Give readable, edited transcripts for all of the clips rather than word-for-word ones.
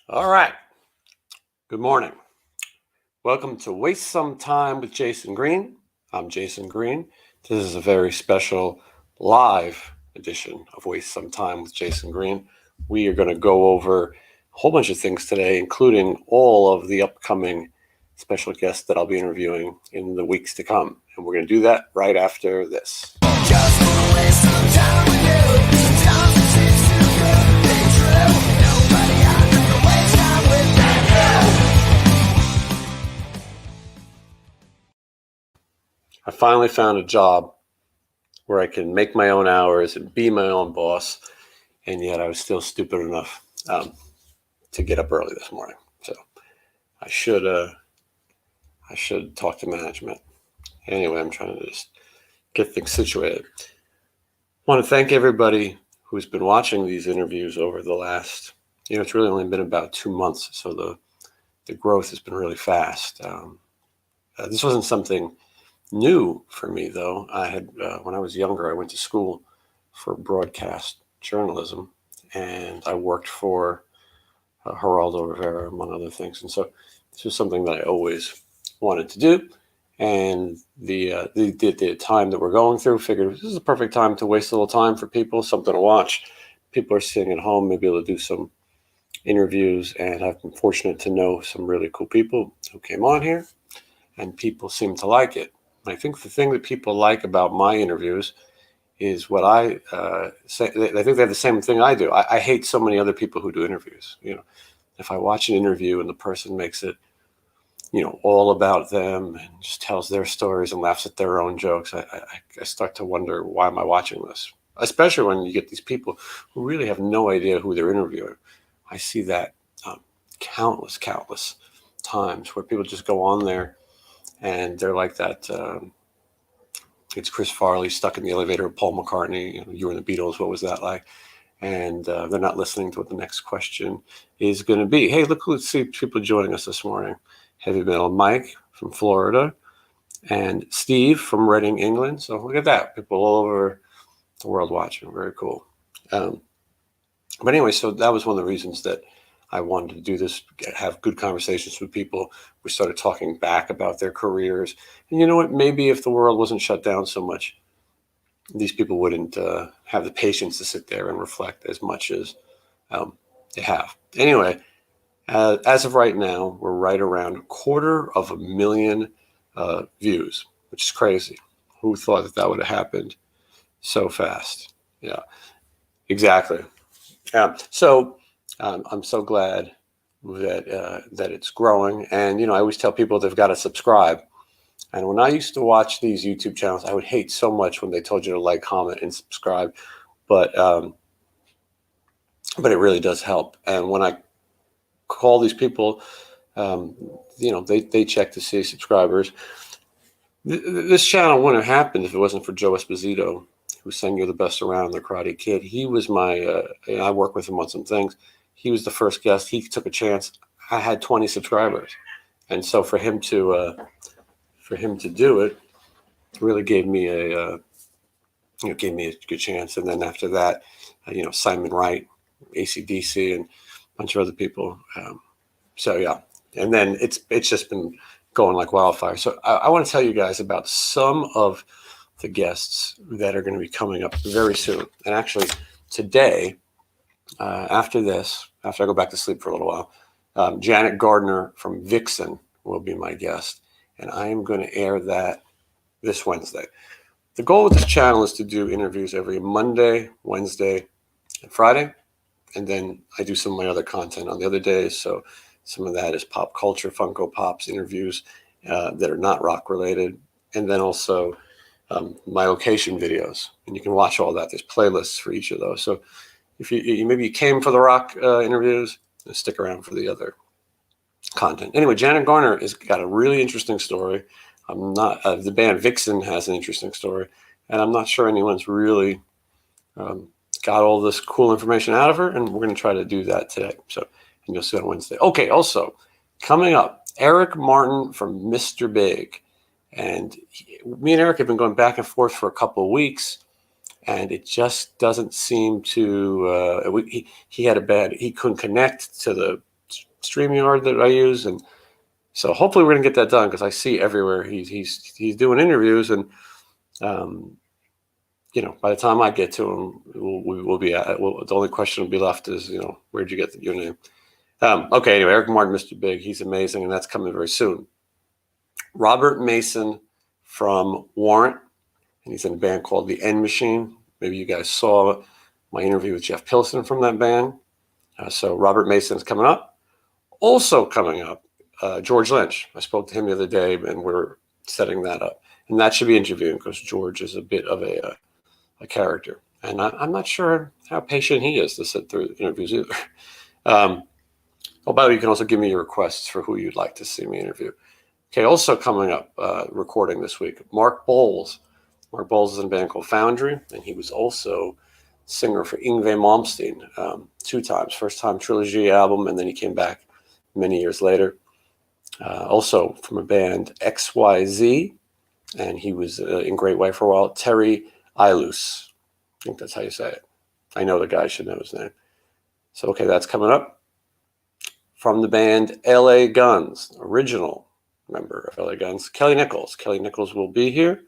All right. Good morning. Welcome to Waste Some Time with Jason Green. I'm Jason Green. This is a very special live edition of Waste Some Time with Jason Green. We are going to go over a whole bunch of things today, including all of the upcoming special guests that I'll be interviewing in the weeks to come. And we're going to do that right after this. Just wanna waste some time with you. Sometimes it seems too good to be true. Nobody out there can waste time with you. I finally found a job where I can make my own hours and be my own boss, and yet I was still stupid enough to get up early this morning. So I should talk to management. Anyway, I'm trying to just get things situated. I want to thank everybody who's been watching these interviews over the last, it's really only been about 2 months, so the growth has been really fast. This wasn't something new for me, though. I had, when I was younger, I went to school for broadcast journalism, and I worked for Geraldo Rivera, among other things. And so this was something that I always wanted to do. And the time that we're going through, figured this is the perfect time to waste a little time for people, something to watch. People are sitting at home, maybe able to do some interviews, and I've been fortunate to know some really cool people who came on here, and people seem to like it. I think the thing that people like about my interviews is what I say. I think they have the same thing I do. I hate so many other people who do interviews. If I watch an interview and the person makes it, all about them and just tells their stories and laughs at their own jokes, I start to wonder, why am I watching this? Especially when you get these people who really have no idea who they're interviewing. I see that countless times where people just go on there and they're like that. It's Chris Farley stuck in the elevator with Paul McCartney. You were in the Beatles. What was that like? And they're not listening to what the next question is going to be. Hey, let's see people joining us this morning. Heavy Metal Mike from Florida and Steve from Reading, England. So look at that. People all over the world watching. Very cool. But anyway, so that was one of the reasons that I wanted to do this, have good conversations with people. We started talking back about their careers. And you know what? Maybe if the world wasn't shut down so much, these people wouldn't have the patience to sit there and reflect as much as they have. Anyway, as of right now, we're right around 250,000 views, which is crazy. Who thought that would have happened so fast? Yeah, exactly. So I'm so glad that it's growing. And, I always tell people they've got to subscribe. And when I used to watch these YouTube channels, I would hate so much when they told you to like, comment, and subscribe. But it really does help. And when I call these people, they check to see subscribers. This channel wouldn't have happened if it wasn't for Joe Esposito, who sang "You're the Best Around," the Karate Kid. He was my, I work with him on some things. He was the first guest. He took a chance. I had 20 subscribers. And so for him to do it really gave me a good chance. And then after that, Simon Wright, AC/DC, and a bunch of other people. So yeah, and then it's just been going like wildfire. So I want to tell you guys about some of the guests that are going to be coming up very soon. And actually today, after I go back to sleep for a little while, Janet Gardner from Vixen will be my guest. And I am going to air that this Wednesday. The goal with this channel is to do interviews every Monday, Wednesday, and Friday. And then I do some of my other content on the other days. So some of that is pop culture, Funko Pops, interviews that are not rock related. And then also my location videos. And you can watch all that. There's playlists for each of those. So if you maybe you came for the rock interviews, stick around for the other content. Anyway, Janet Gardner has got a really interesting story. The band Vixen has an interesting story, and I'm not sure anyone's really got all this cool information out of her, and we're going to try to do that today. So, and you'll see on Wednesday. Okay, also coming up, Eric Martin from Mr. Big, and me and Eric have been going back and forth for a couple of weeks, and it just doesn't seem to. He couldn't connect to the StreamYard that I use, and so hopefully we're gonna get that done because I see everywhere he's doing interviews, and by the time I get to him, we'll be at. The only question will be left is where'd you get your name? Okay, anyway, Eric Martin, Mr. Big, he's amazing, and that's coming very soon. Robert Mason from Warrant, and he's in a band called The End Machine. Maybe you guys saw my interview with Jeff Pilson from that band. So Robert Mason is coming up. Also coming up, George Lynch. I spoke to him the other day, and we're setting that up. And that should be interviewing because George is a bit of a character. And I'm not sure how patient he is to sit through interviews either. By the way, you can also give me your requests for who you'd like to see me interview. Okay, also coming up, recording this week, Mark Bowles. Mark Bowles is in a band called Foundry, and he was also singer for Yngwie Malmsteen 2 times. First time Trilogy album, and then he came back many years later. Also from a band XYZ, and he was in Great White for a while, Terry Ilus. I think that's how you say it. I know the guy, should know his name. So, okay, that's coming up. From the band LA Guns, original member of LA Guns, Kelly Nichols. Kelly Nichols will be here.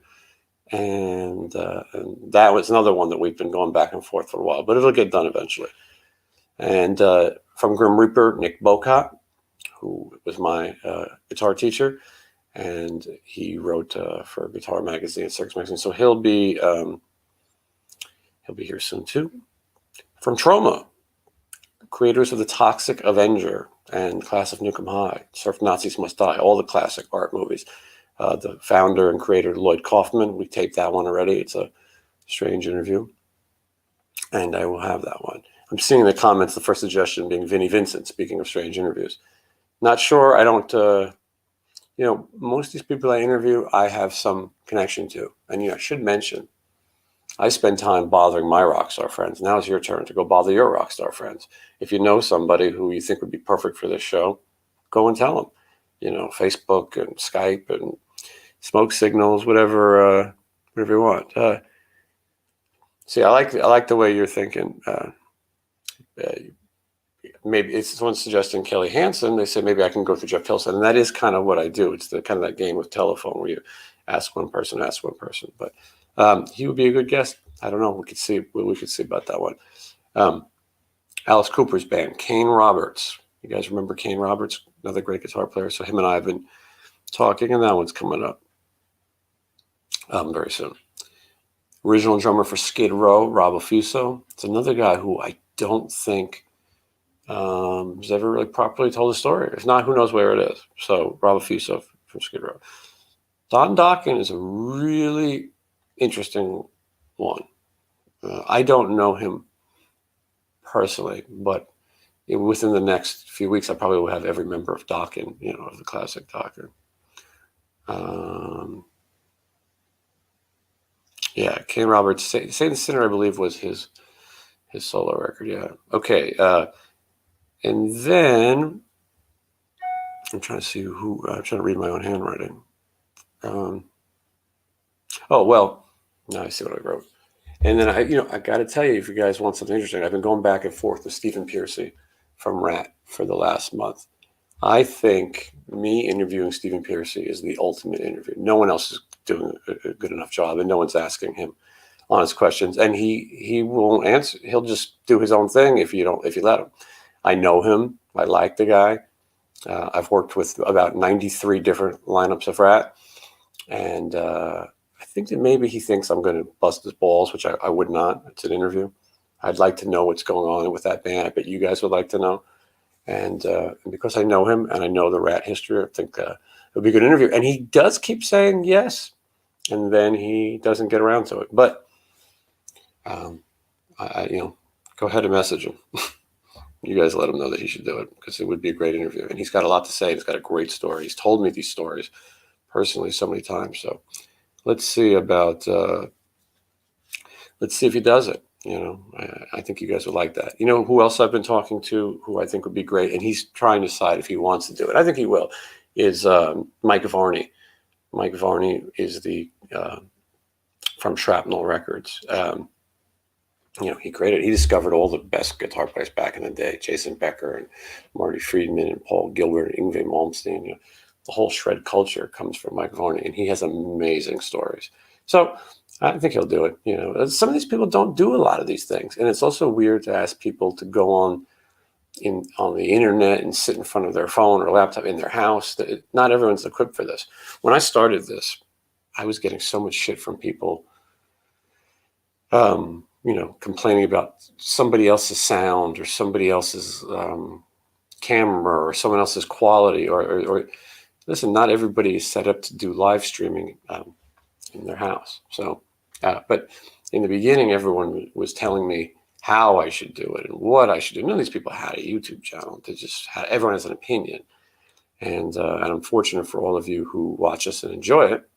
And that was another one that we've been going back and forth for a while, but it'll get done eventually. And from Grim Reaper, Nick Bocott, who was my guitar teacher, and he wrote for Guitar Magazine, Circus Magazine. So he'll be here soon too. From Troma, creators of The Toxic Avenger and Class of Nukem High, Surf Nazis Must Die, all the classic art movies. The founder and creator, Lloyd Kaufman, we taped that one already. It's a strange interview. And I will have that one. I'm seeing in the comments the first suggestion being Vinnie Vincent, speaking of strange interviews. Not sure. I don't, most of these people I interview, I have some connection to. And, I should mention, I spend time bothering my rock star friends. Now it's your turn to go bother your rock star friends. If you know somebody who you think would be perfect for this show, go and tell them. Facebook and Skype and smoke signals, whatever you want. See, I like the way you're thinking. Maybe it's someone suggesting Kelly Hansen. They say maybe I can go through Jeff Pilson, and that is kind of what I do. It's the kind of that game with telephone where you ask one person. But he would be a good guest. I don't know. We could see about that one. Alice Cooper's band, Kane Roberts. You guys remember Kane Roberts? Another great guitar player. So him and I have been talking, and that one's coming up very soon. Original drummer for Skid Row, Rob Ofuso. It's another guy who I don't think has ever really properly told the story. If not, who knows where it is. So Rob Ofuso from Skid Row. Don Dokken is a really interesting one. I don't know him personally, but within the next few weeks, I probably will have every member of Dokken, of the classic Dokken. Yeah, Kane Roberts, Saint the Sinner, I believe, was his solo record. Yeah. Okay. And then I'm trying to see I'm trying to read my own handwriting. Now I see what I wrote. And then I got to tell you, if you guys want something interesting, I've been going back and forth with Stephen Pearcy from Rat for the last month. I think me interviewing Stephen Pearcy is the ultimate interview. No one else is doing a good enough job, and no one's asking him honest questions. And he won't answer. He'll just do his own thing if you let him. I know him. I like the guy. I've worked with about 93 different lineups of Rat, and I think that maybe he thinks I'm going to bust his balls, which I would not. It's an interview. I'd like to know what's going on with that band. I bet you guys would like to know. And because I know him and I know the Rat history, I think it'll be a good interview. And he does keep saying yes, and then he doesn't get around to it. But go ahead and message him. You guys let him know that he should do it because it would be a great interview. And he's got a lot to say. He's got a great story. He's told me these stories personally so many times. So let's see if he does it. I think you guys would like that. Who else I've been talking to who I think would be great, and he's trying to decide if he wants to do it. I think he will, is Mike Varney. Mike Varney is the from Shrapnel Records. he discovered all the best guitar players back in the day, Jason Becker and Marty Friedman and Paul Gilbert and Yngwie Malmsteen. The whole shred culture comes from Mike Varney, and he has amazing stories. So I think he'll do it. Some of these people don't do a lot of these things, and it's also weird to ask people to go on the internet and sit in front of their phone or laptop in their house. Not everyone's equipped for this. When I started this, I was getting so much shit from people, complaining about somebody else's sound or somebody else's camera or someone else's quality. Or listen, not everybody is set up to do live streaming in their house. So, but in the beginning, everyone was telling me how I should do it and what I should do. None of these people had a YouTube channel. Everyone has an opinion. And I'm fortunate for all of you who watch us and enjoy it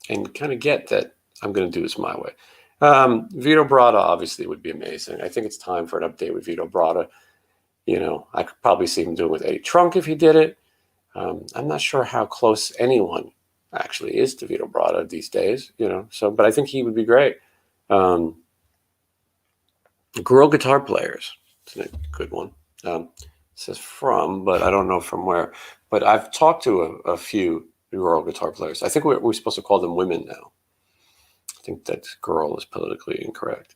and kind of get that I'm going to do this my way. Vito Bratta obviously would be amazing. I think it's time for an update with Vito Bratta. I could probably see him doing it with Eddie Trunk if he did it. I'm not sure how close anyone actually is to Vito Bratta these days, but I think he would be great. Girl guitar players. It's a good one. It says from, but I don't know from where. But I've talked to a few girl guitar players. I think we're supposed to call them women now. I think that girl is politically incorrect.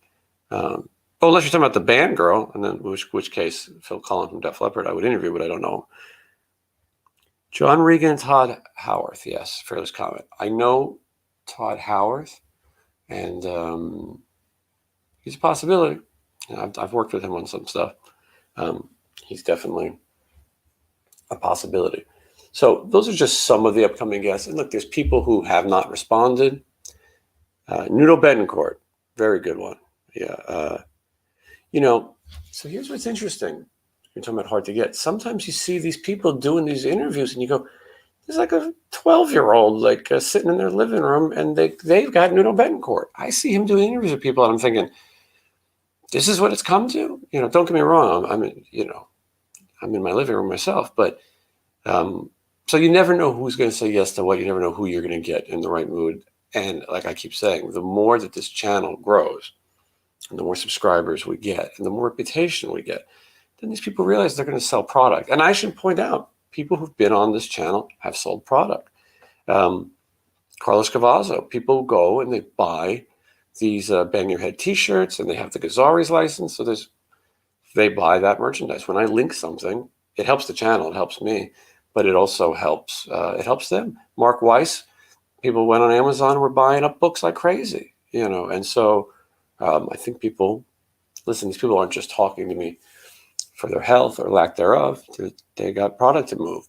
Unless you're talking about the band girl, and then which case Phil Collins from Def Leppard I would interview, but I don't know. John Regan and Todd Howarth. Yes, Fairless comment. I know Todd Howarth, and he's a possibility. I've worked with him on some stuff. He's definitely a possibility. So those are just some of the upcoming guests. And look, there's people who have not responded. Nudo Betancourt, very good one. Yeah. So here's what's interesting. You're talking about hard to get. Sometimes you see these people doing these interviews and you go, there's like a 12-year-old sitting in their living room and they've got Nudo Betancourt. I see him doing interviews with people and I'm thinking, this is what it's come to. Don't get me wrong. I'm in my living room myself, but so you never know who's going to say yes to what. You never know who you're going to get in the right mood. And like I keep saying, the more that this channel grows and the more subscribers we get and the more reputation we get, then these people realize they're going to sell product. And I should point out, people who've been on this channel have sold product. Carlos Cavazzo, people go and they buy these Bang Your Head t-shirts and they have the Gazzari's license. So they buy that merchandise. When I link something, it helps the channel, it helps me, but it also helps them. Mark Weiss, people went on Amazon and were buying up books like crazy, and so I think these people aren't just talking to me for their health or lack thereof. They got product to move.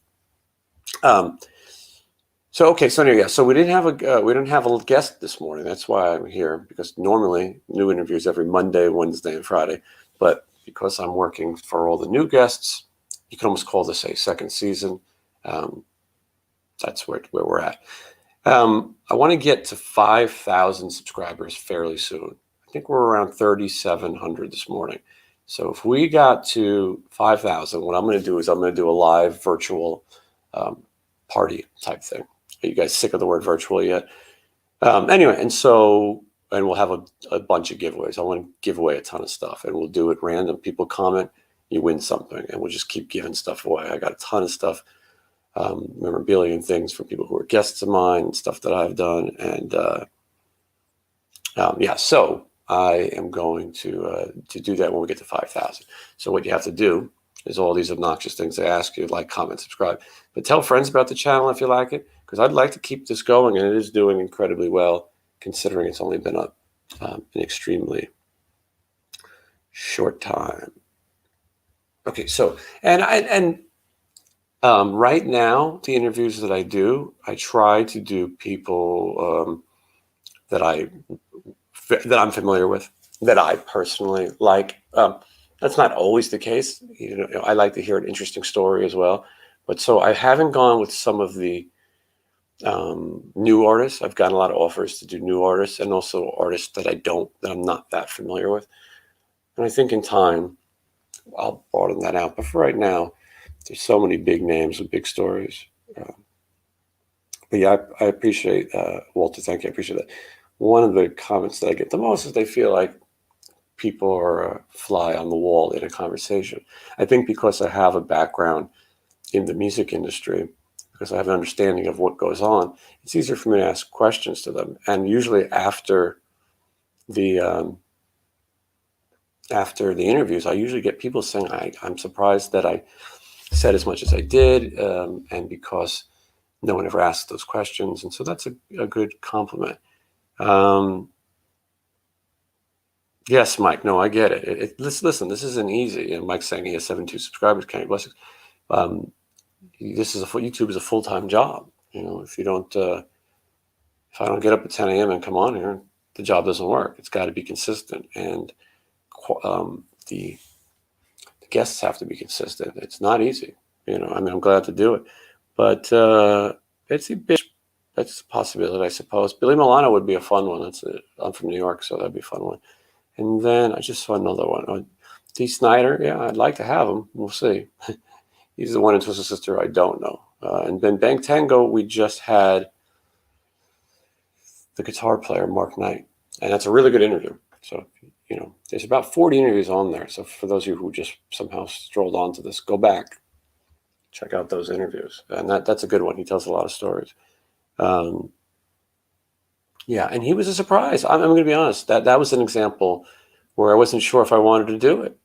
So we didn't have a guest this morning. That's why I'm here, because normally new interviews every Monday, Wednesday, and Friday, but because I'm working for all the new guests, you can almost call this a second season. That's where we're at. I want to get to 5,000 subscribers fairly soon. I think we're around 3,700 this morning. So if we got to 5,000, what I'm going to do is I'm going to do a live virtual party type thing. Are you guys sick of the word virtual yet? Anyway, and we'll have a bunch of giveaways. I want to give away a ton of stuff, and we'll do it random. People comment, you win something, and we'll just keep giving stuff away. I got a ton of stuff, memorabilia and things from people who are guests of mine, stuff that I've done, and so I am going to do that when we get to 5,000. So what you have to do is all these obnoxious things I ask you, like, comment, subscribe. But tell friends about the channel if you like it, because I'd like to keep this going, and it is doing incredibly well, considering it's only been up an extremely short time. Okay, so, right now, the interviews that I do, I try to do people that I'm familiar with, that I personally like. That's not always the case. I like to hear an interesting story as well. But so I haven't gone with some of the new artists. I've gotten a lot of offers to do new artists, and also artists that I'm not that familiar with. And I think in time, I'll broaden that out. But for right now, there's so many big names and big stories. But yeah, I appreciate Walter. Thank you. I appreciate that. One of the comments that I get the most is they feel like people are a fly on the wall in a conversation. I think because I have a background in the music industry, because I have an understanding of what goes on, it's easier for me to ask questions to them. And usually after the interviews, I usually get people saying, I'm surprised that I said as much as I did, and because no one ever asked those questions. And so that's a good compliment. Yes, Mike. No, I get it. Listen, this isn't easy. And Mike's saying he has 72 subscribers. Can't bless it. YouTube is a full-time job. If you don't, if I don't get up at 10 a.m. and come on here, the job doesn't work. It's got to be consistent, and the guests have to be consistent. It's not easy. I'm glad to do it, but it's a bit. That's a possibility, I suppose. Billy Milano would be a fun one. I'm from New York, so that'd be a fun one. And then I just saw another one. D. Snyder, yeah, I'd like to have him. We'll see. He's the one in Twisted Sister I don't know. And then Bang Tango, we just had the guitar player, Mark Knight. And that's a really good interview. So, there's about 40 interviews on there. So for those of you who just somehow strolled onto this, go back, check out those interviews. And that's a good one. He tells a lot of stories. Yeah, and he was a surprise. I'm going to be honest. That was an example where I wasn't sure if I wanted to do it.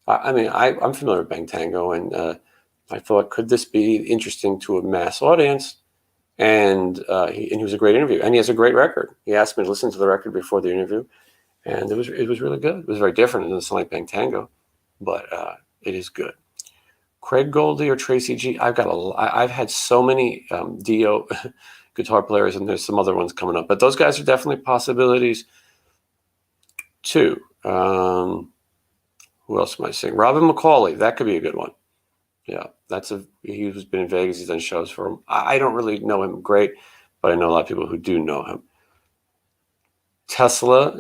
I'm familiar with Bang Tango, and I thought, could this be interesting to a mass audience? And he was a great interview, and he has a great record. He asked me to listen to the record before the interview, and it was really good. It was very different. It doesn't sound like Bang Tango, but it is good. Craig Goldie or Tracy G. I've had so many Dio guitar players, and there's some other ones coming up, but those guys are definitely possibilities too. Who else am I seeing? Robin McCauley, that could be a good one. Yeah, he's been in Vegas. He's done shows for him. I don't really know him great, but I know a lot of people who do know him. Tesla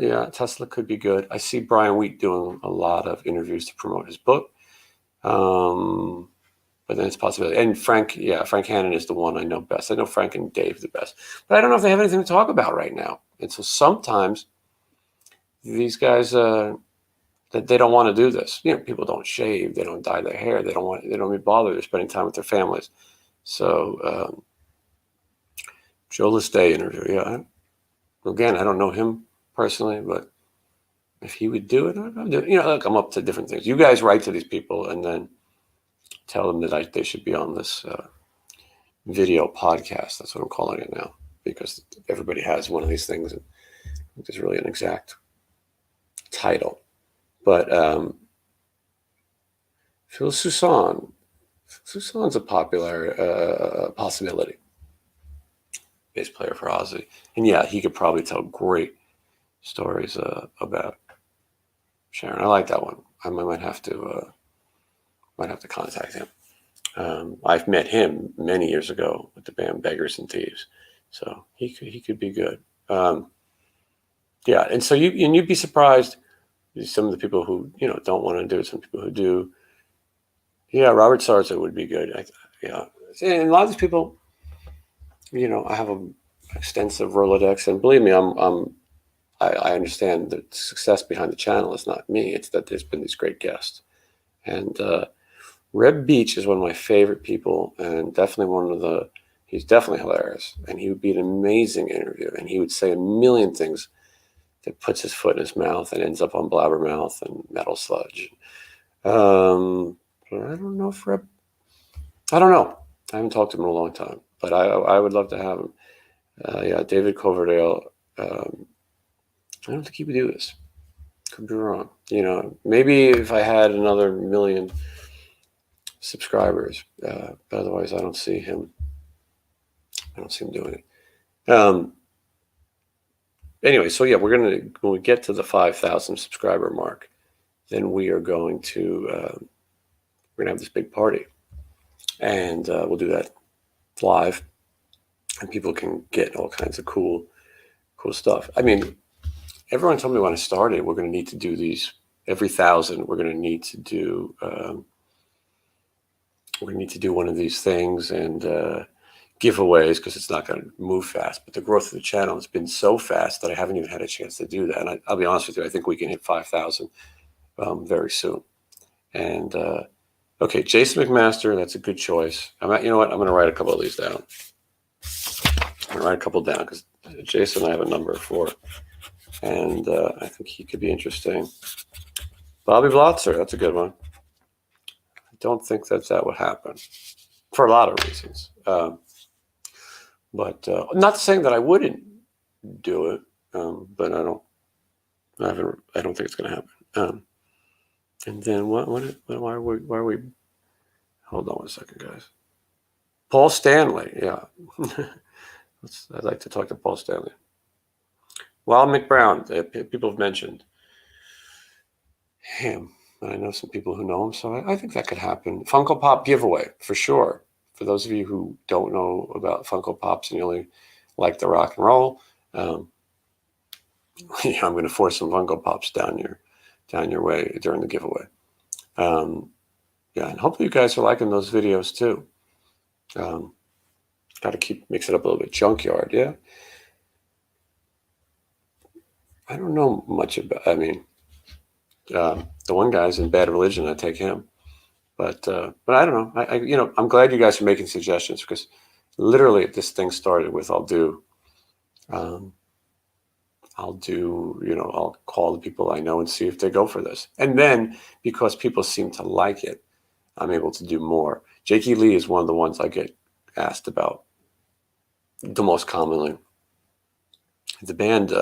could be good. I see Brian Wheat doing a lot of interviews to promote his book. But then it's a possibility. And Frank Hannon is the one I know best. I know Frank and Dave the best. But I don't know if they have anything to talk about right now. And so sometimes these guys, that they don't want to do this. People don't shave. They don't dye their hair. They don't be bothered. They're spending time with their families. So Joe Listay interview. Yeah. Again, I don't know him personally, but if he would do it, I'd do it. Look, I'm up to different things. You guys write to these people and then tell them that they should be on this video podcast. That's what I'm calling it now, because everybody has one of these things, and there's really an exact title. But Phil Sousan. Sousan's a popular possibility. Bass player for Ozzy. And yeah, he could probably tell great stories about Sharon. I like that one. I might have to contact him. I've met him many years ago with the band Beggars and Thieves, so he could be good. Yeah, and so you'd be surprised. Some of the people who don't want to do it, some people who do. Yeah, Robert Sarza would be good. And a lot of these people, I have an extensive Rolodex, and believe me, I understand the success behind the channel is not me. It's that there's been these great guests, and Reb Beach is one of my favorite people, and definitely he's definitely hilarious, and he would be an amazing interview, and he would say a million things that puts his foot in his mouth and ends up on Blabbermouth and Metal Sludge. I don't know if I don't know. I haven't talked to him in a long time, but I would love to have him. David Coverdale. I don't think he would do this. Could be wrong. Maybe if I had another 1 million subscribers, but otherwise I don't see him doing it. Anyway, so yeah, when we get to the 5,000 subscriber mark, then we are going to we're gonna have this big party, and we'll do that live, and people can get all kinds of cool stuff. I mean, everyone told me when I started, we're going to need to do these every 1,000. We're going to need to do one of these things, and giveaways because it's not going to move fast. But the growth of the channel has been so fast that I haven't even had a chance to do that. And I'll be honest with you, I think we can hit 5,000 very soon. And okay, Jason McMaster, that's a good choice. You know what? I'm going to write a couple of these down. I'm going to write a couple down because Jason I have a number for. And I think he could be interesting. Bobby Blotzer, that's a good one. I don't think that would happen for a lot of reasons. But not saying that I wouldn't do it, but I don't think it's going to happen. And then why are we? Hold on one second, guys. Paul Stanley, yeah. I'd like to talk to Paul Stanley. Wild McBrown, people have mentioned him. I know some people who know him, so I think that could happen. Funko Pop giveaway, for sure. For those of you who don't know about Funko Pops and you only like the rock and roll, I'm going to force some Funko Pops down your way during the giveaway. Yeah, and hopefully you guys are liking those videos too. Got to mix it up a little bit. Junkyard, yeah. I don't know much about. I mean, the one guy's in Bad Religion. I take him, but I don't know. I'm glad you guys are making suggestions because literally this thing started with I'll call the people I know and see if they go for this. And then because people seem to like it, I'm able to do more. Jakey Lee is one of the ones I get asked about the most commonly. The band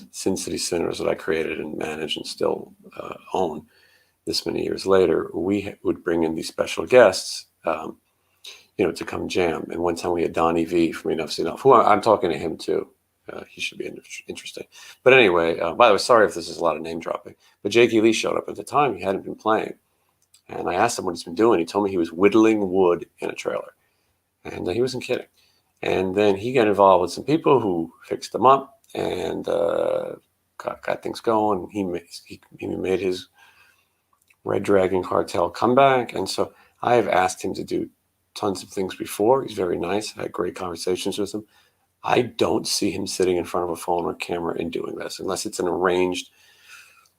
Sin City Sinners that I created and manage and still own this many years later, we would bring in these special guests, to come jam. And one time we had Donnie V from Enough's Enough, who I'm talking to him too. He should be interesting. But anyway, by the way, sorry if this is a lot of name dropping, but Jakey Lee showed up at the time. He hadn't been playing. And I asked him what he's been doing. He told me he was whittling wood in a trailer. And he wasn't kidding. And then he got involved with some people who fixed him up and got things going. He made his Red Dragon Cartel comeback. And so I have asked him to do tons of things before. He's very nice. I had great conversations with him. I don't see him sitting in front of a phone or camera and doing this unless it's an arranged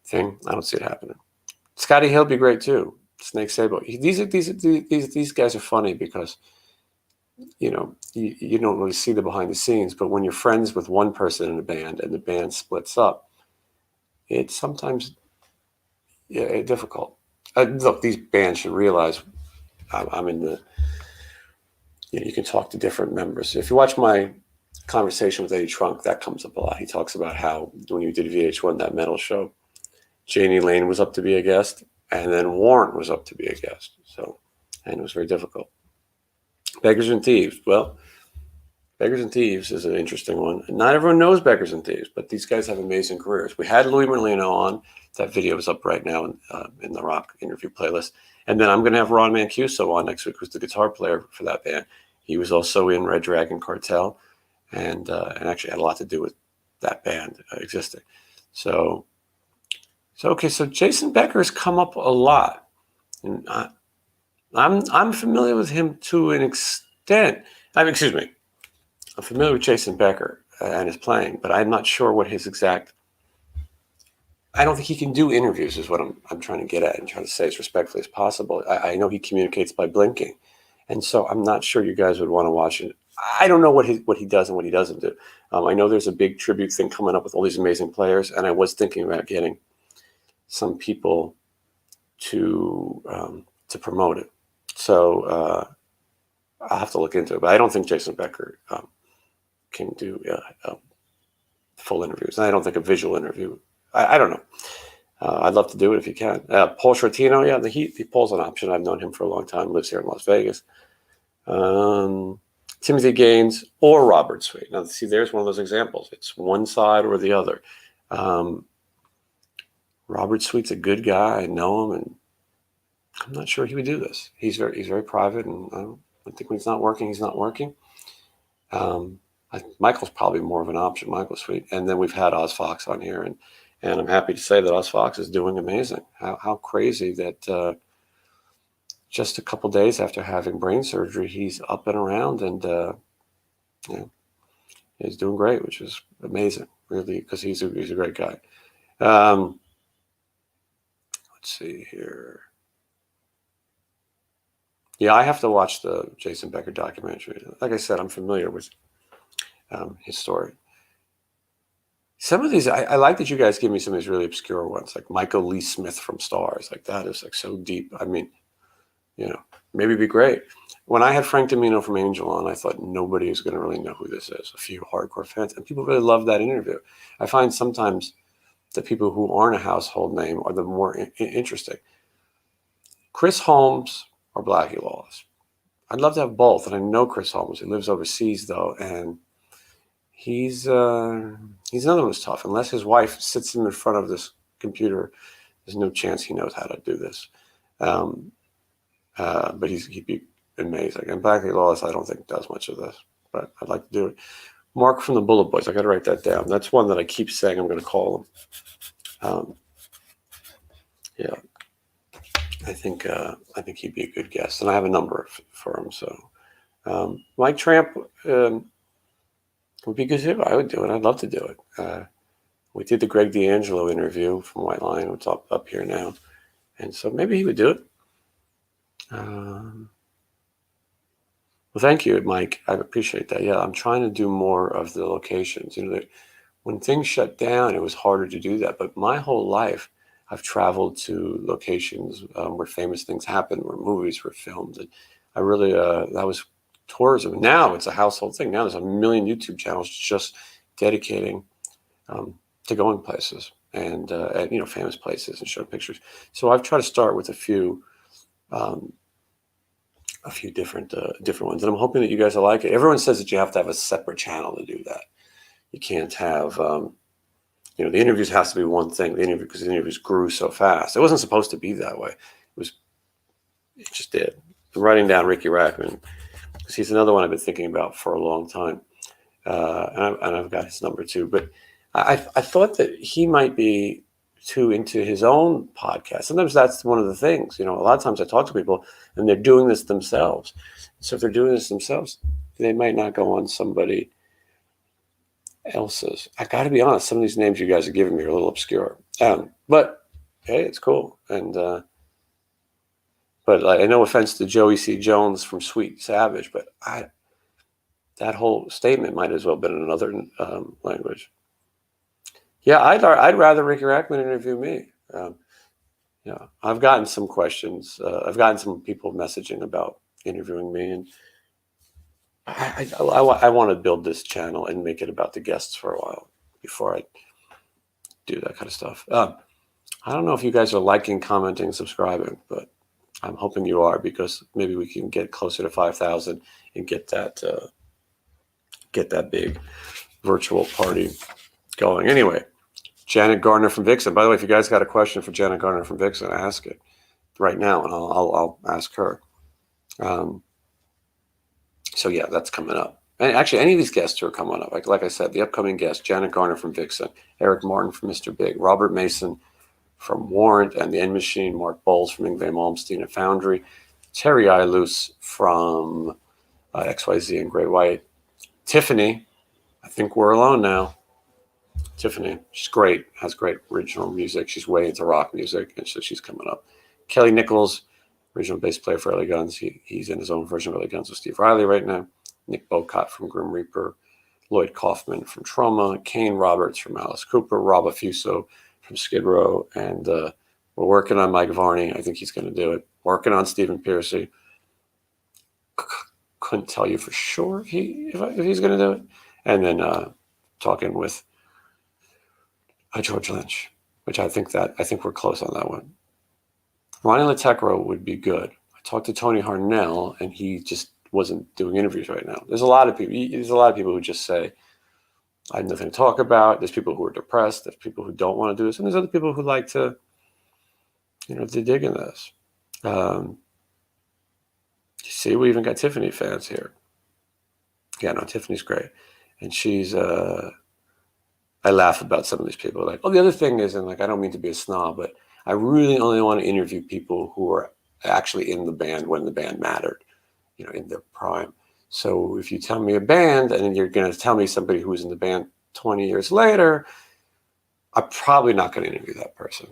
thing. I don't see it happening. Scotty Hill would be great too. Snake Sabo. These guys are funny because you don't really see the behind the scenes, but when you're friends with one person in a band and the band splits up, it's sometimes difficult. Look, these bands should realize I'm in the. You can talk to different members. If you watch my conversation with Eddie Trunk, that comes up a lot. He talks about how when you did VH1, that metal show, Janie Lane was up to be a guest, and then Warren was up to be a guest. And it was very difficult. Beggars and Thieves. Well, Beggars and Thieves is an interesting one. Not everyone knows Beggars and Thieves, but these guys have amazing careers. We had Louis Merlino on. That video is up right now in the rock interview playlist. And then I'm going to have Ron Mancuso on next week, who's the guitar player for that band. He was also in Red Dragon Cartel and actually had a lot to do with that band existing. So Jason Becker has come up a lot. And I'm familiar with him to an extent. I'm familiar with Jason Becker and his playing, but I'm not sure what his exact. I don't think he can do interviews, is what I'm trying to get at and trying to say as respectfully as possible. I know he communicates by blinking, and so I'm not sure you guys would want to watch it. I don't know what he does and what he doesn't do. I know there's a big tribute thing coming up with all these amazing players, and I was thinking about getting some people to promote it. So I'll have to look into it, but I don't think Jason Becker can do full interviews. And I don't think a visual interview. I don't know. I'd love to do it if you can. Paul Schrattino, yeah, the Paul's an option. I've known him for a long time. Lives here in Las Vegas. Timothy Gaines or Robert Sweet. Now, see, there's one of those examples. It's one side or the other. Robert Sweet's a good guy. I know him, and I'm not sure he would do this. He's very private, and I think when he's not working, he's not working. Michael's probably more of an option, Michael Sweet. And then we've had Oz Fox on here, and I'm happy to say that Oz Fox is doing amazing. How crazy that just a couple days after having brain surgery, he's up and around, and he's doing great, which is amazing, really, because he's a great guy. Let's see here. Yeah, I have to watch the Jason Becker documentary. Like I said, I'm familiar with his story. Some of these, I like that you guys give me some of these really obscure ones, like Michael Lee Smith from Stars. Like, that is like so deep. I mean, maybe it'd be great. When I had Frank Domino from Angel on, I thought nobody was going to really know who this is. A few hardcore fans, and people really loved that interview. I find sometimes the people who aren't a household name are the more interesting. Chris Holmes or Blackie Lawless. I'd love to have both, and I know Chris Holmes. He lives overseas though, and he's another one who's tough. Unless his wife sits him in front of this computer, there's no chance he knows how to do this. But he'd be amazing. And Blackie Lawless, I don't think does much of this, but I'd like to do it. Mark from the Bullet Boys. I got to write that down. That's one that I keep saying I'm going to call him. Yeah, I think he'd be a good guest, and I have a number for him. So Mike Tramp would be good too. I would do it. I'd love to do it. We did the Greg D'Angelo interview from White Lion, which is up here now, and so maybe he would do it. Well, thank you, Mike. I appreciate that. Yeah, I'm trying to do more of the locations. When things shut down, it was harder to do that. But my whole life, I've traveled to locations where famous things happened, where movies were filmed. And I really, that was tourism. Now it's a household thing. Now there's a million YouTube channels just dedicating to going places and famous places and showing pictures. So I've tried to start with a few different ones, and I'm hoping that you guys will like it. Everyone says that you have to have a separate channel to do that. You can't have, the interviews has to be one thing. Because the interviews grew so fast. It wasn't supposed to be that way. It just did. I'm writing down Ricky Rackman, because he's another one I've been thinking about for a long time, and I've got his number too. But I thought that he might be too into his own podcast. Sometimes that's one of the things. A lot of times I talk to people and they're doing this themselves. So if they're doing this themselves, they might not go on somebody else's. I got to be honest, some of these names you guys are giving me are a little obscure. But hey, it's cool. And but no offense to Joey C. Jones from Sweet Savage, but that whole statement might as well have been in another language. Yeah, I'd rather Ricky Rackman interview me. I've gotten some questions. I've gotten some people messaging about interviewing me, and I want to build this channel and make it about the guests for a while before I do that kind of stuff. I don't know if you guys are liking, commenting, subscribing, but I'm hoping you are, because maybe we can get closer to 5,000 and get that big virtual party going. Anyway. Janet Gardner from Vixen. By the way, if you guys got a question for Janet Gardner from Vixen, ask it right now, and I'll ask her. So yeah, that's coming up. And actually, any of these guests who are coming up, like I said, the upcoming guests: Janet Gardner from Vixen, Eric Martin from Mr. Big, Robert Mason from Warrant and the End Machine, Mark Bowles from Yngwie Malmsteen and Foundry, Terry Ilus from XYZ and Great White, Tiffany. I think we're alone now. Tiffany, she's great, has great original music. She's way into rock music, and so she's coming up. Kelly Nichols, original bass player for LA Guns. He's in his own version of LA Guns with Steve Riley right now. Nick Bocott from Grim Reaper. Lloyd Kaufman from Trauma. Kane Roberts from Alice Cooper. Rob Affuso from Skid Row. And we're working on Mike Varney. I think he's going to do it. Working on Stephen Pearcy. Couldn't tell you for sure if he's going to do it. And then talking with George Lynch, which I think we're close on that one. Ronnie Latecro would be good. I talked to Tony Harnell, and he just wasn't doing interviews right now. There's a lot of people who just say, I have nothing to talk about. There's people who are depressed. There's people who don't want to do this. And there's other people who like to, to dig in this. You see, we even got Tiffany fans here. Yeah, no, Tiffany's great. And she's, I laugh about some of these people. Like, the other thing is, and I don't mean to be a snob, but I really only want to interview people who are actually in the band when the band mattered, in their prime. So if you tell me a band and then you're going to tell me somebody who was in the band 20 years later, I'm probably not going to interview that person.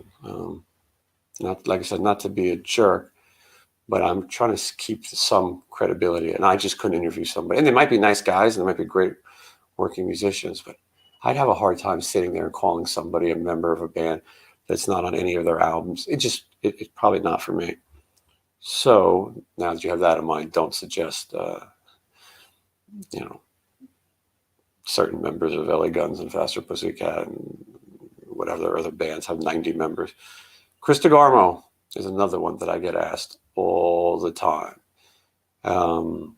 Not, like I said, not to be a jerk, but I'm trying to keep some credibility. And I just couldn't interview somebody. And they might be nice guys and they might be great working musicians, but I'd have a hard time sitting there and calling somebody a member of a band that's not on any of their albums. It's probably not for me. So now that you have that in mind, don't suggest, certain members of LA Guns and Faster Pussycat and whatever other bands have 90 members. Chris Tagarmo is another one that I get asked all the time. And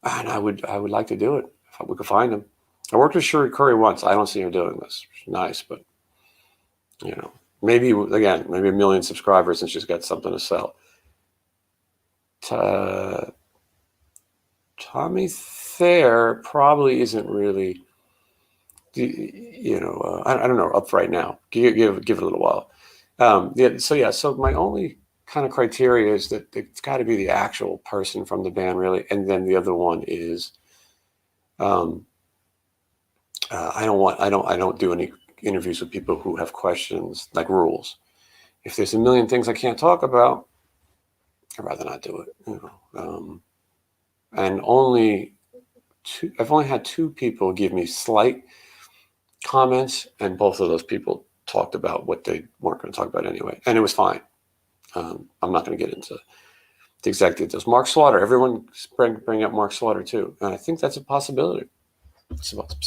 I would like to do it if we could find him. I worked with Shuri Curry once. I don't see her doing this. She's nice, but maybe a million subscribers and she's got something to sell. Tommy Thayer probably isn't really, I don't know, up right now. Give it a little while. So my only kind of criteria is that it's got to be the actual person from the band, really. And then the other one is, I don't do any interviews with people who have questions like rules. If there's a million things I can't talk about, I'd rather not do it. And I've only had two people give me slight comments, and both of those people talked about what they weren't going to talk about anyway, and it was fine. I'm not going to get into the exact details. Mark Slaughter, everyone bring up Mark Slaughter too, and I think that's a possibility.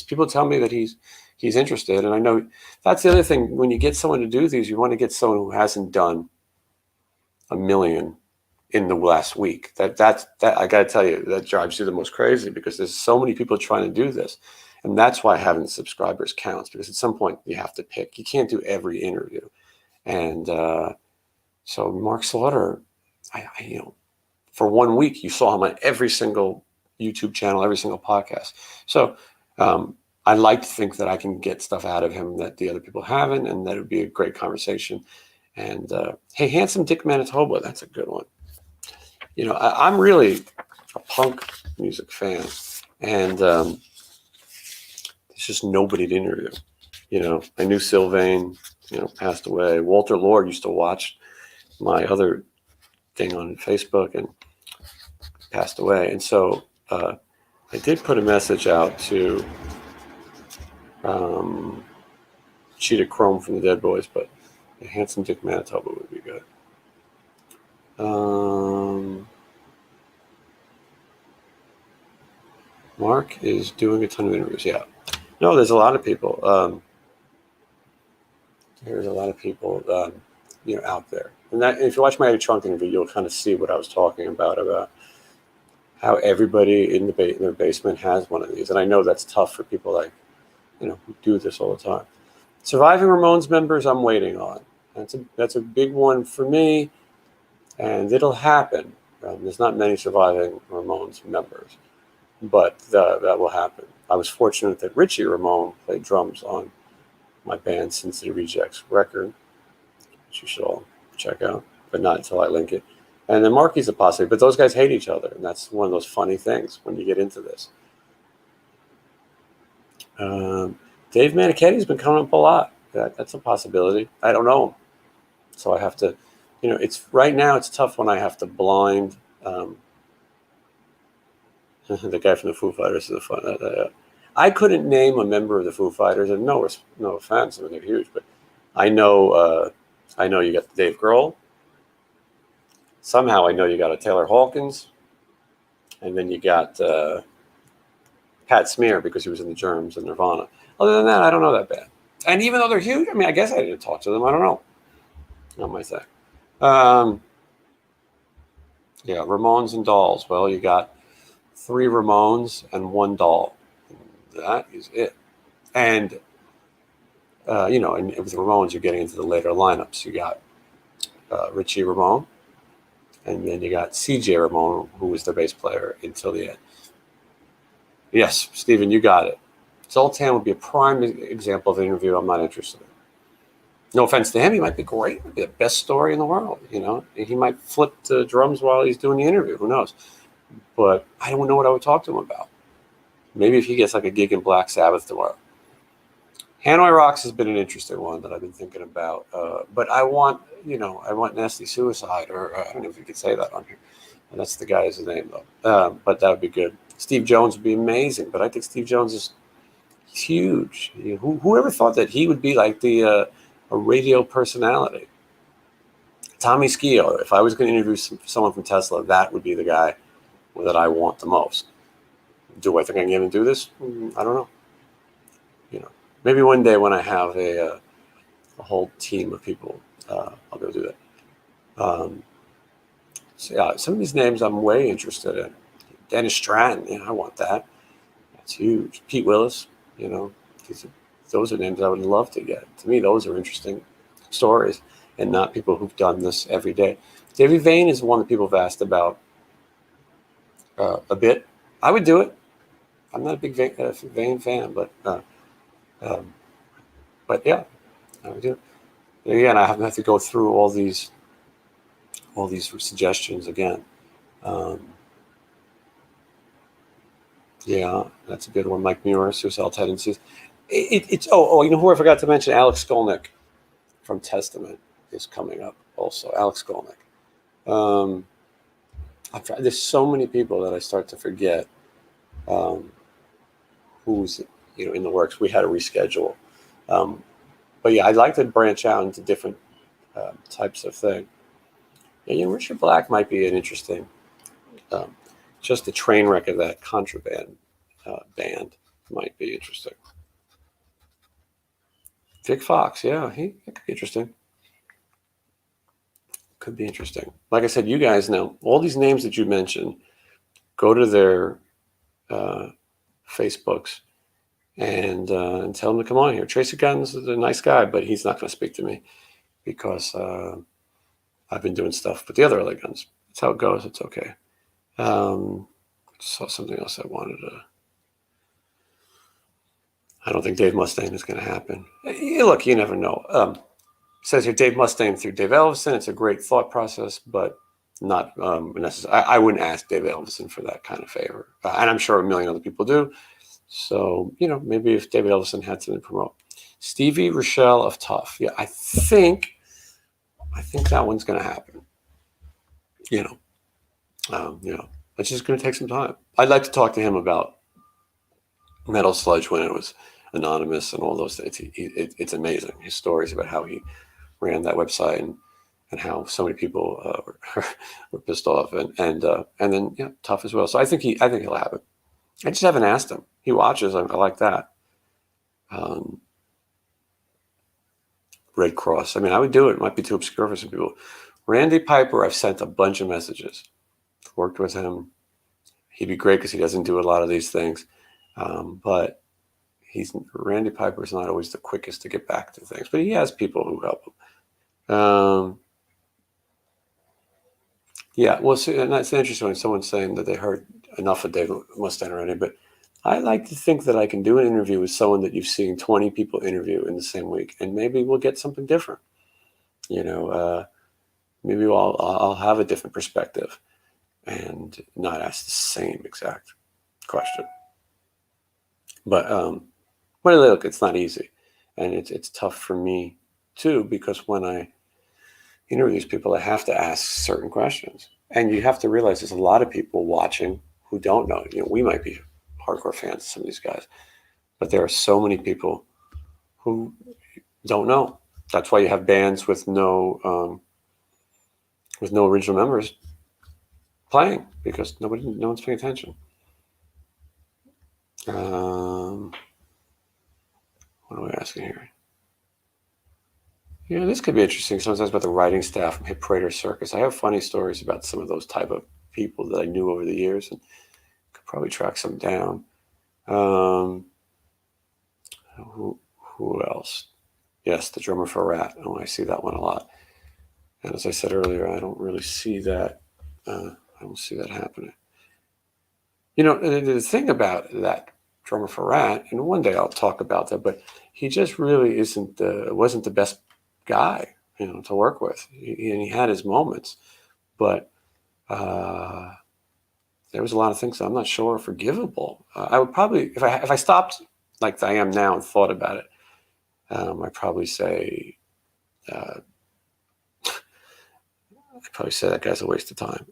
People tell me that he's interested, and I know that's the other thing. When you get someone to do these, you want to get someone who hasn't done a million in the last week. That I got to tell you, that drives you the most crazy, because there's so many people trying to do this, and that's why having subscribers counts, because at some point you have to pick. You can't do every interview, and so Mark Slaughter, for 1 week you saw him on every single YouTube channel, every single podcast. So I like to think that I can get stuff out of him that the other people haven't, and that it would be a great conversation. And hey, Handsome Dick Manitoba, that's a good one. I'm really a punk music fan, and there's just nobody to interview. I knew Sylvain, passed away. Walter Lord used to watch my other thing on Facebook and passed away. And so I did put a message out to Cheetah Chrome from the Dead Boys, but Handsome Dick Manitoba would be good. Mark is doing a ton of interviews. Yeah. No, there's a lot of people. There's a lot of people, out there. And that, if you watch my Trunk interview, you'll kind of see what I was talking about how everybody in their basement has one of these. And I know that's tough for people like, who do this all the time. Surviving Ramones members, I'm waiting on. That's a big one for me, and it'll happen. There's not many surviving Ramones members, but that will happen. I was fortunate that Richie Ramone played drums on my band Since the Rejects record, which you should all check out, but not until I link it. And then Marky's a possibility, but those guys hate each other, and that's one of those funny things when you get into this. Dave Manichetti's been coming up a lot. That's a possibility. I don't know him, so I have to, it's right now. It's tough when I have to blind the guy from the Foo Fighters. Is the fun. I couldn't name a member of the Foo Fighters, and no offense, I mean, they're huge, but I know you got Dave Grohl. Somehow I know you got a Taylor Hawkins, and then you got Pat Smear, because he was in the Germs and Nirvana. Other than that, I don't know that band. And even though they're huge, I mean, I guess I didn't talk to them. I don't know. Not my thing. Yeah, Ramones and dolls. Well, you got 3 Ramones and 1 doll. That is it. And, and with the Ramones, you're getting into the later lineups. You got Richie Ramone, and then you got CJ Ramone, who was their bass player until the end. Yes, Stephen, you got it. Zoltan would be a prime example of an interview I'm not interested in. No offense to him, he might be great. It might be the best story in the world. He might flip the drums while he's doing the interview. Who knows? But I don't know what I would talk to him about. Maybe if he gets like a gig in Black Sabbath tomorrow. Hanoi Rocks has been an interesting one that I've been thinking about. But I want Nasty Suicide, or I don't know if you could say that on here. And that's the guy's name, though. But that would be good. Steve Jones would be amazing, but I think Steve Jones is huge. Whoever thought that he would be like a radio personality? Tommy Skeoch. If I was going to interview someone from Tesla, that would be the guy that I want the most. Do I think I can even do this? I don't know. Maybe one day when I have a whole team of people, I'll go do that. So yeah, some of these names I'm way interested in. Dennis Stratton, I want that. That's huge. Pete Willis, those are names I would love to get. To me, those are interesting stories, and not people who've done this every day. Davey Vane is one that people have asked about a bit. I would do it. I'm not a big Vane fan, but yeah, I would do it. And again, I have to go through all these suggestions again. Yeah, that's a good one. Mike Muir, Suicidal Tendencies. It's who I forgot to mention? Alex Skolnick from Testament is coming up also. Alex Skolnick. There's so many people that I start to forget who's in the works. We had to reschedule. But yeah, I'd like to branch out into different types of thing. Yeah, Richard Black might be an interesting, just the train wreck of that Contraband band might be interesting. Vic Fox, yeah, it could be interesting. Could be interesting. Like I said, you guys know all these names that you mentioned. Go to their Facebooks and tell them to come on here. Tracy Guns is a nice guy, but he's not going to speak to me because I've been doing stuff with the other LA Guns. That's how it goes. It's okay. Saw something else I wanted to. I don't think Dave Mustaine is going to happen. Look, you never know. It says here Dave Mustaine through Dave Elvison. It's a great thought process, but not necessary. I wouldn't ask Dave Elvison for that kind of favor, and I'm sure a million other people do. So maybe if David Elvison had something to promote, Stevie Rochelle of Tough. Yeah, I think that one's going to happen. It's just going to take some time. I'd like to talk to him about Metal Sludge when it was anonymous and all those things. It's amazing. His stories about how he ran that website and how so many people were pissed off and then Tough as well. So I think he'll have it. I just haven't asked him. He watches. I like that. Red Cross. I would do it. It might be too obscure for some people. Randy Piper, I've sent a bunch of messages. Worked with him. He'd be great because he doesn't do a lot of these things. But Randy Piper is not always the quickest to get back to things. But he has people who help him. Yeah, well, and that's interesting when someone's saying that they heard enough of Dave Mustaine already. But I like to think that I can do an interview with someone that you've seen 20 people interview in the same week, and maybe we'll get something different. Maybe I'll have a different perspective and not ask the same exact question. But look, it's not easy, and it's tough for me too, because when I interview these people, I have to ask certain questions, and you have to realize there's a lot of people watching who don't know. We might be hardcore fans of some of these guys, but there are so many people who don't know. That's why you have bands with no original members playing, because no one's paying attention. What am I asking here? This could be interesting. Sometimes about the writing staff from Hip Parade or Circus. I have funny stories about some of those type of people that I knew over the years, and could probably track some down. Who else? Yes, the drummer for Rat. Oh, I see that one a lot. And as I said earlier, I don't really see that. I don't see that happening. The thing about that drummer for Rat, and one day I'll talk about that, but he just really wasn't the best guy, to work with. And he had his moments, but there was a lot of things that I'm not sure are forgivable. I would probably, if I stopped like I am now and thought about it, I'd probably say that guy's a waste of time.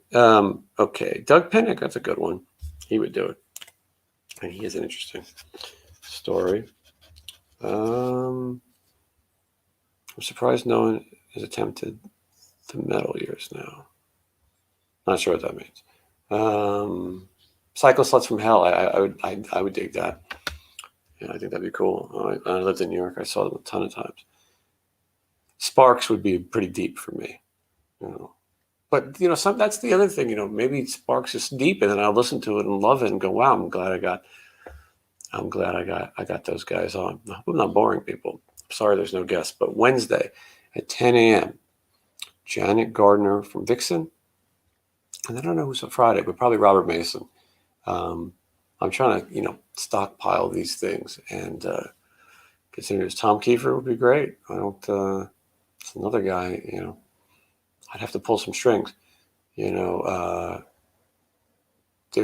Okay, Doug Pinnick, that's a good one. He would do it, and he has an interesting story. I'm surprised no one has attempted the metal years now. Not sure what that means. Cycle Sluts from Hell. I would dig that. Yeah, I think that'd be cool. I lived in New York. I saw them a ton of times. Sparks would be pretty deep for me, But that's the other thing. Maybe Sparks is deep, and then I'll listen to it and love it and go, "Wow, I'm glad I got those guys on." I hope I'm not boring people. Sorry, there's no guest. But Wednesday at 10 a.m., Janet Gardner from Vixen, and I don't know who's on Friday, but probably Robert Mason. I'm trying to stockpile these things, and considering Tom Kiefer would be great. I don't. It's another guy. I'd have to pull some strings. There's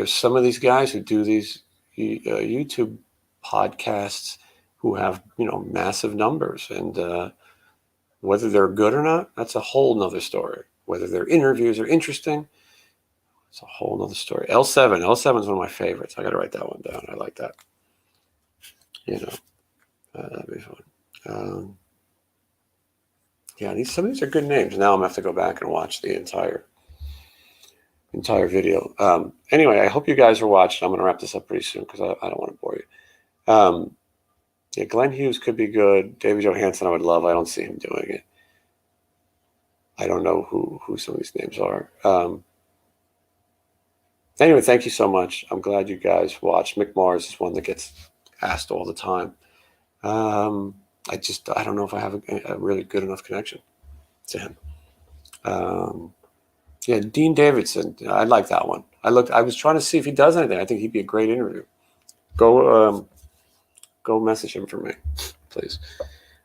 some of these guys who do these YouTube podcasts who have, massive numbers, and whether they're good or not, that's a whole nother story. Whether their interviews are interesting, it's a whole nother story. L7 is one of my favorites. I got to write that one down. I like that. That'd be fun. Yeah, some of these are good names. Now I'm gonna have to go back and watch the entire video. Anyway, I hope you guys are watching. I'm gonna wrap this up pretty soon because I don't want to bore you. Yeah, Glenn Hughes could be good. David Johansen I would love. I don't see him doing it. I don't know who some of these names are. Anyway, thank you so much. I'm glad you guys watched. Mick Mars is one that gets asked all the time. I don't know if I have a really good enough connection to him. Yeah, Dean Davidson. I like that one. I was trying to see if he does anything. I think he'd be a great interview. Go message him for me, please.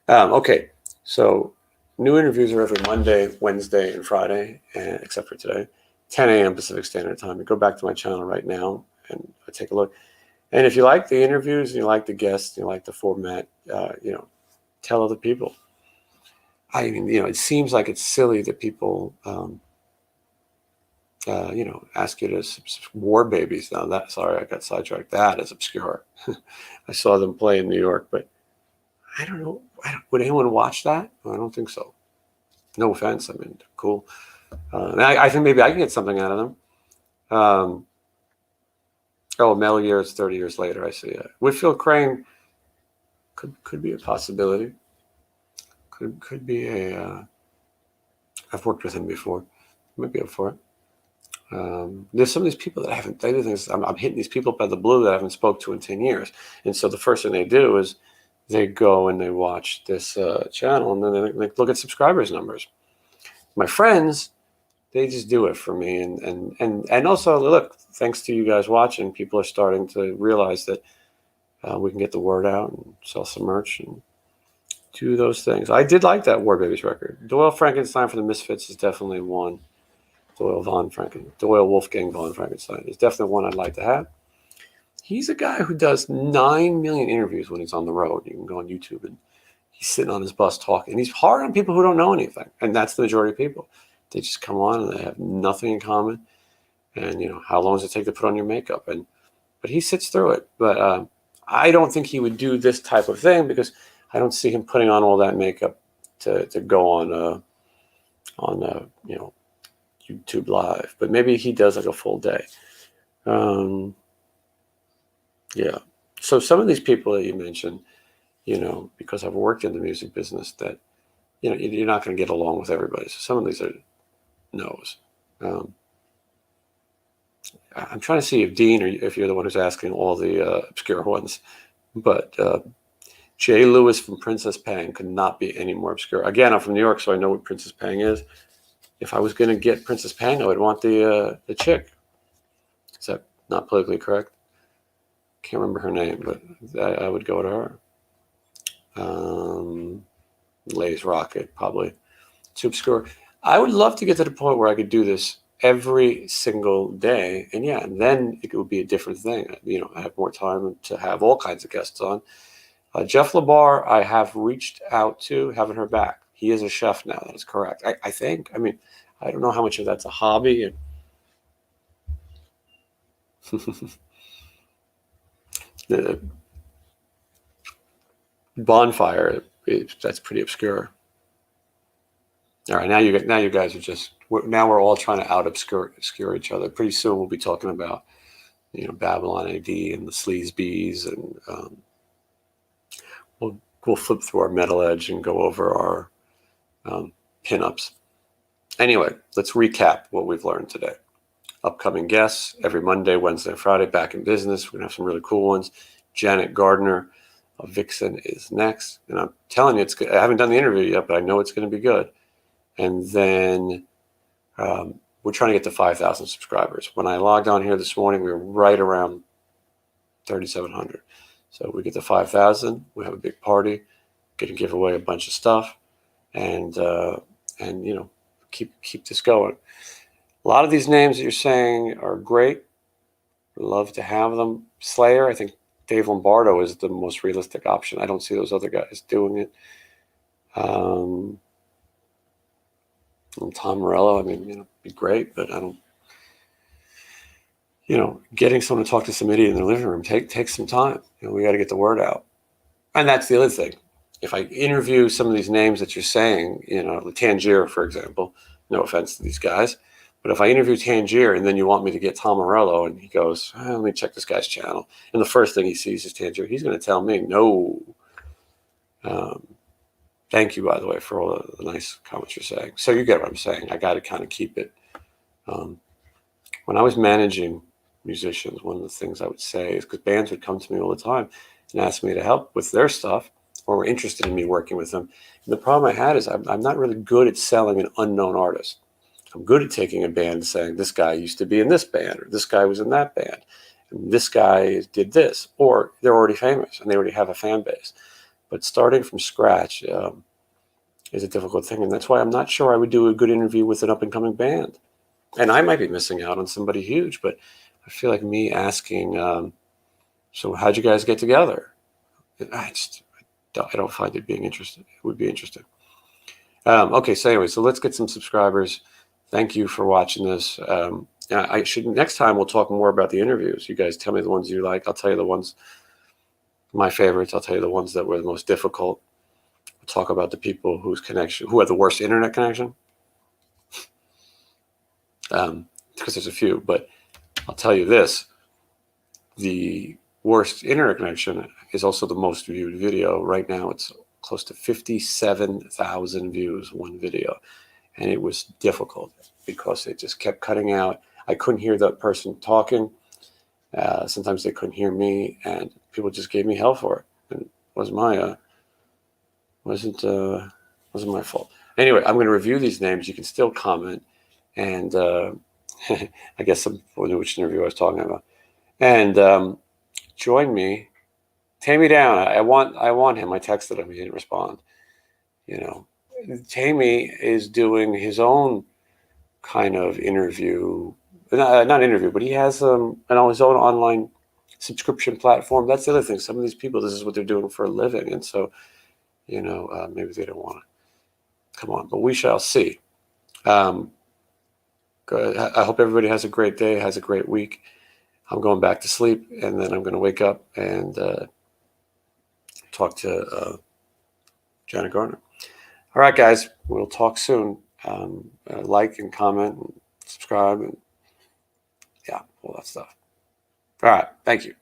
Okay, so new interviews are every Monday, Wednesday, and Friday, except for today, 10 a.m. Pacific Standard Time. You go back to my channel right now and take a look. And if you like the interviews, and you like the guests, and you like the format, tell other people. I mean, it seems like it's silly that people, ask you to War Babies. Now sorry, I got sidetracked. That is obscure. I saw them play in New York, but I don't know. Would anyone watch that? I don't think so. No offense. I mean, cool. I think maybe I can get something out of them. Metal Years, 30 years later. I see. Whitfield Crane could be a possibility. Could be a. I've worked with him before. Might be up for it. There's some of these people that I haven't. I'm hitting these people up out of the blue that I haven't spoke to in 10 years, and so the first thing they do is they go and they watch this channel, and then they look at subscribers numbers. My friends, they just do it for me, and also look. Thanks to you guys watching, people are starting to realize that we can get the word out and sell some merch and do those things. I did like that War Babies record. Doyle Frankenstein for the Misfits is definitely one. Doyle Wolfgang von Frankenstein is definitely one I'd like to have. He's a guy who does 9 million interviews when he's on the road. You can go on YouTube and he's sitting on his bus talking. And he's hard on people who don't know anything. And that's the majority of people. They just come on and they have nothing in common. And, how long does it take to put on your makeup? But he sits through it. But I don't think he would do this type of thing because I don't see him putting on all that makeup to go on YouTube Live. But maybe he does like a full day. Yeah. So some of these people that you mentioned, because I've worked in the music business, that you're not going to get along with everybody. So some of these are no's. I'm trying to see if Dean, or if you're the one who's asking all the obscure ones, but Jay Lewis from Princess Pang could not be any more obscure. Again, I'm from New York, so I know what Princess Pang is. If I was going to get Princess Pang, I would want the chick. Is that not politically correct? Can't remember her name, but I would go to her. Lay's Rocket, probably too obscure. I would love to get to the point where I could do this every single day, and yeah, and then it would be a different thing. You know, I have more time to have all kinds of guests on. Jeff LaBar, I have reached out to, haven't heard back. He is a chef now. That is correct. I think. I mean, I don't know how much of that's a hobby. And the bonfire, that's pretty obscure. All right, now you guys are just now we're all trying to out obscure each other. Pretty soon we'll be talking about, you know, Babylon AD and the Sleaze Bees, and we'll flip through our metal edge and go over our pinups. Anyway, let's recap what we've learned today. Upcoming guests every Monday, Wednesday, and Friday, back in business. We're gonna have some really cool ones. Janet Gardner of Vixen is next, and I'm telling you, it's good. I haven't done the interview yet, but I know it's going to be good. And then we're trying to get to 5,000 subscribers. When I logged on here this morning, we were right around 3,700. So we get to 5,000, we have a big party, get to give away a bunch of stuff, and you know, keep this going. A lot of these names that you're saying are great. Love to have them. Slayer, I think Dave Lombardo is the most realistic option. I don't see those other guys doing it. And Tom Morello, I mean, you know, be great, but I don't, you know, getting someone to talk to some idiot in their living room takes some time. You know, we got to get the word out. And that's the other thing. If I interview some of these names that you're saying, you know, Tangier, for example, no offense to these guys, but if I interview Tangier and then you want me to get Tom Morello and he goes, let me check this guy's channel, and the first thing he sees is Tangier, he's going to tell me no. Thank you, by the way, for all the nice comments you're saying. So you get what I'm saying. I got to kind of keep it. When I was managing musicians, one of the things I would say is, because bands would come to me all the time and ask me to help with their stuff, or were interested in me working with them. And the problem I had is I'm not really good at selling an unknown artist. I'm good at taking a band and saying, this guy used to be in this band, or this guy was in that band, and this guy did this, or they're already famous and they already have a fan base. But starting from scratch is a difficult thing. And that's why I'm not sure I would do a good interview with an up-and-coming band. And I might be missing out on somebody huge, but I feel like me asking, so how'd you guys get together? I don't find it being interesting. It would be interesting. Okay, so anyway, so let's get some subscribers. Thank you for watching this. Next time we'll talk more about the interviews. You guys tell me the ones you like. I'll tell you the ones, my favorites. I'll tell you the ones that were the most difficult. We'll talk about the people who had the worst internet connection. Because there's a few, but I'll tell you this. The worst internet connection is also the most viewed video. Right now it's close to 57,000 views, one video. And it was difficult because it just kept cutting out. I couldn't hear that person talking. Sometimes they couldn't hear me, and people just gave me hell for it. And it wasn't my fault. Anyway, I'm going to review these names. You can still comment, and I guess some people knew which interview I was talking about. And join me. Tame me down. I want him. I texted him. He didn't respond. You know, Tammy is doing his own kind of interview, not interview, but he has his own online subscription platform. That's the other thing. Some of these people, this is what they're doing for a living, and so, you know, maybe they don't want to come on, but we shall see. I hope everybody has a great day, has a great week. I'm going back to sleep, and then I'm going to wake up and talk to Janet Gardner. All right, guys, we'll talk soon. Like and comment and subscribe and yeah, all that stuff. All right, thank you.